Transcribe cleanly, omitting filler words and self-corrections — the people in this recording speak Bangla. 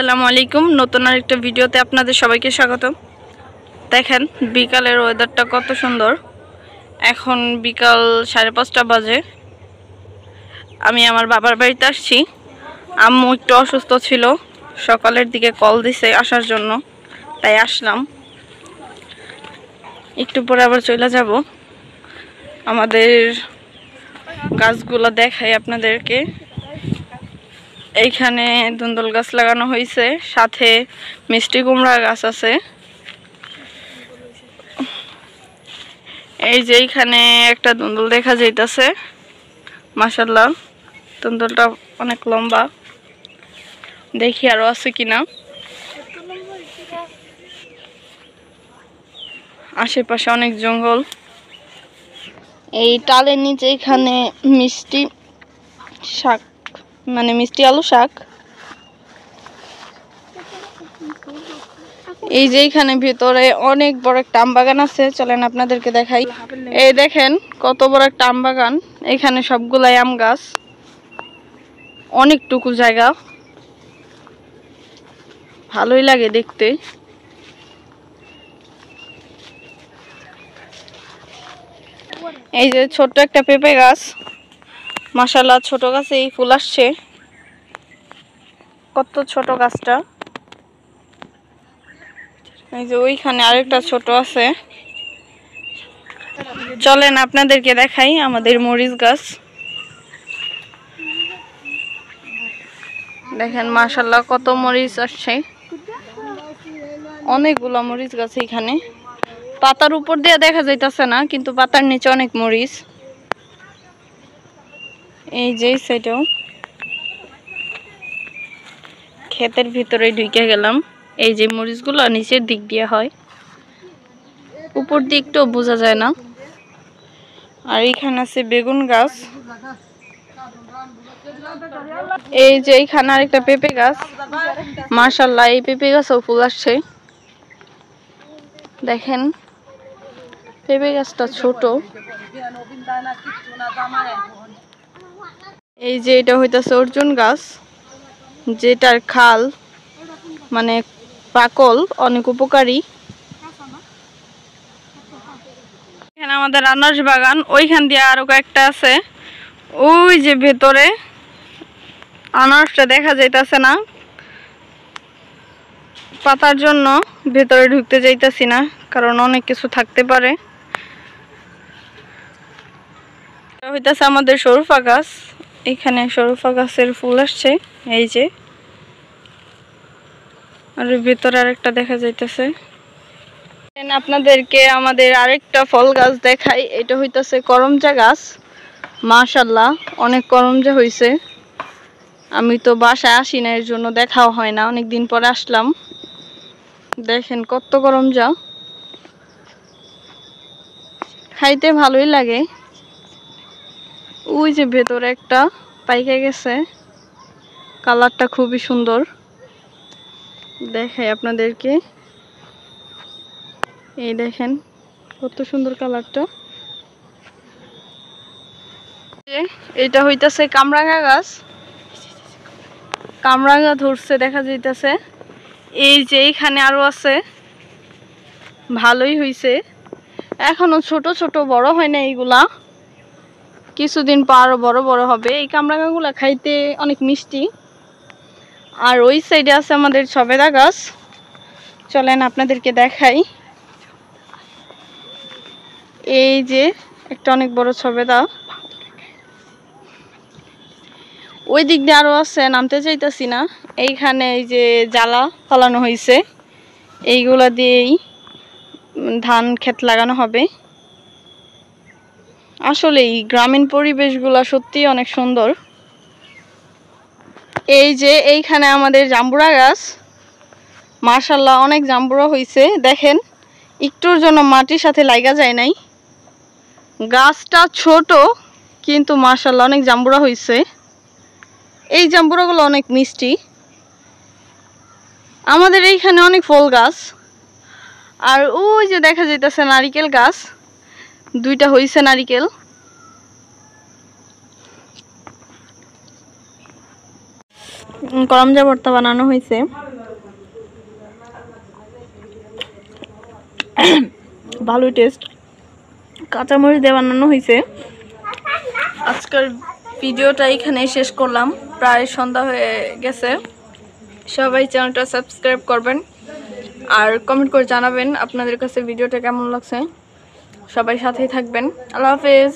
আসসালামু আলাইকুম। নতুন আরেকটা ভিডিওতে আপনাদের সবাইকে স্বাগত। দেখেন বিকালের ওয়েদারটা কত সুন্দর। এখন বিকাল 5:30 বাজে। আমি আমার বাবার বাড়িতে আসছি। আম্মু একটু অসুস্থ ছিল, সকালের দিকে কল দিছে আসার জন্য, তাই আসলাম। একটু পরে আবার চলে যাব। আমাদের গাছগুলো দেখাই আপনাদেরকে। এইখানে ধুন্দুল গাছ লাগানো হয়েছে, সাথে মিষ্টি কুমড়া গাছ আছে। এই যে এইখানে একটা ধুন্দুল দেখা যাইতেছে, মাশাআল্লাহ ধুন্দুলটা অনেক লম্বা। দেখি আরো আছে কিনা। আশেপাশে অনেক জঙ্গল। এই টালের নিচে এখানে মিষ্টি শাক, মানে মিষ্টি আলু শাক। এই যে এখানে ভিতরে অনেক বড় একটা আম বাগান আছে, চলেন আপনাদেরকে দেখাই। এই দেখেন কত বড় একটা আম বাগান। এখানে সবগুলাই আম গাছ, অনেকটুকু জায়গা, ভালোই লাগে দেখতে। এই যে ছোট্ট একটা পেঁপে গাছ, মাশাআল্লাহ ছোট গাছে এই ফুল আসছে। কত ছোট গাছটা। এই যে ওইখানে আরেকটা ছোট আছে। চলেন আপনাদেরকে দেখাই আমাদের মরিচ গাছ। দেখেন মাশাআল্লাহ কত মরিচ আসছে, অনেকগুলো মরিচ গাছ এখানে। পাতার উপর দিয়ে দেখা যাইতেছে না, কিন্তু পাতার নিচে অনেক মরিচ। এই যে সেটাও ক্ষেতের ভিতরে ঢুকে গেলাম। এই যে মরিচগুলো নিচের দিক দিয়ে হয়, উপর দিকটাও বোঝা যায় না। আর এখানে আছে বেগুন গাছ। এই যে এইখানে আরেকটা পেঁপে গাছ, মাশাআল্লাহ এই পেঁপে গাছেও ফুল আসছে। দেখেন পেঁপে গাছটা ছোট। এই যে এটা হইতাছে অর্জুন গাছ, যেটার খাল মানে পাকল অনেক উপকারী। এখানে আমাদের আনারস বাগান, ওইখান দিয়ে আরো কয়েকটা আছে। ওই যে ভেতরে আনারসটা দেখা যাইতাছে না, পাতার জন্য ভেতরে ঢুকতে যাইতাছি না, কারণ অনেক কিছু থাকতে পারে। এটা হইতাছে আমাদের শরফা গাছ। এখানে শরফা গাছের ফুল আসছে। এই যে আর ভেতরে আরেকটা দেখা যাইতেছে। আপনাদেরকে আমাদের আরেকটা ফল গাছ দেখাই। এটা হইতাছে করমজা গাছ। মাশাআল্লাহ অনেক করমজা হইছে। আমি তো বাসায় আসি না, এর জন্য দেখাও হয় না, অনেকদিন পরে আসলাম। দেখেন কত করমজা, খাইতে ভালোই লাগে। ওই যে ভেতরে একটা পাইকে গেছে, কালারটা খুবই সুন্দর। দেখাই আপনাদেরকে। এই দেখেন কত সুন্দর কালারটা। এটা হইতাছে কামরাঙা গাছ, কামরাঙা ধরছে দেখা যাইতাছে। এই যে এইখানে আরো আছে, ভালোই হইছে। এখনো ছোট ছোট, বড় হয় না এইগুলা, কিছুদিন পর আরো বড় বড় হবে। এই কামরাঙা গুলা খাইতে অনেক মিষ্টি। আর ওই সাইডে আছে আমাদের সবেদা গাছ, চলেন আপনাদেরকে দেখাই। এই যে একটা অনেক বড় সবেদা, ওই দিক দিয়ে আরো আছে, নামতে চাইতাছি না। এইখানে এই যে জ্বালা ফালানো হয়েছে, এইগুলা দিয়েই ধান ক্ষেত লাগানো হবে। আসলে এই গ্রামীণ পরিবেশগুলা সত্যি অনেক সুন্দর। এই যে এইখানে আমাদের জাম্বুরা গাছ, মাশাআল্লাহ অনেক জাম্বুরা হয়েছে। দেখেন একটুর জন্য মাটির সাথে লাগা যায় নাই। গাছটা ছোট কিন্তু মাশাআল্লাহ অনেক জাম্বুরা হয়েছে। এই জাম্বুরাগুলো অনেক মিষ্টি। আমাদের এইখানে অনেক ফল গাছ। আর ওই যে দেখা যাইতেছে নারিকেল গাছ, দুইটা হয়েছে নারিকেল। করমজা ভর্তা বানানো হয়েছে। ভালোই টেস্ট। কাঁচামরিচ দিয়ে বানানো হয়েছে। আজকের ভিডিওটা এখানেই শেষ করলাম, প্রায় সন্ধ্যা হয়ে গেছে। সবাই চ্যানেলটা সাবস্ক্রাইব করবেন আর কমেন্ট করে জানাবেন আপনাদের কাছে ভিডিওটা কেমন লাগছে। সবাই সাথেই থাকবেন। আল্লাহ হাফেজ।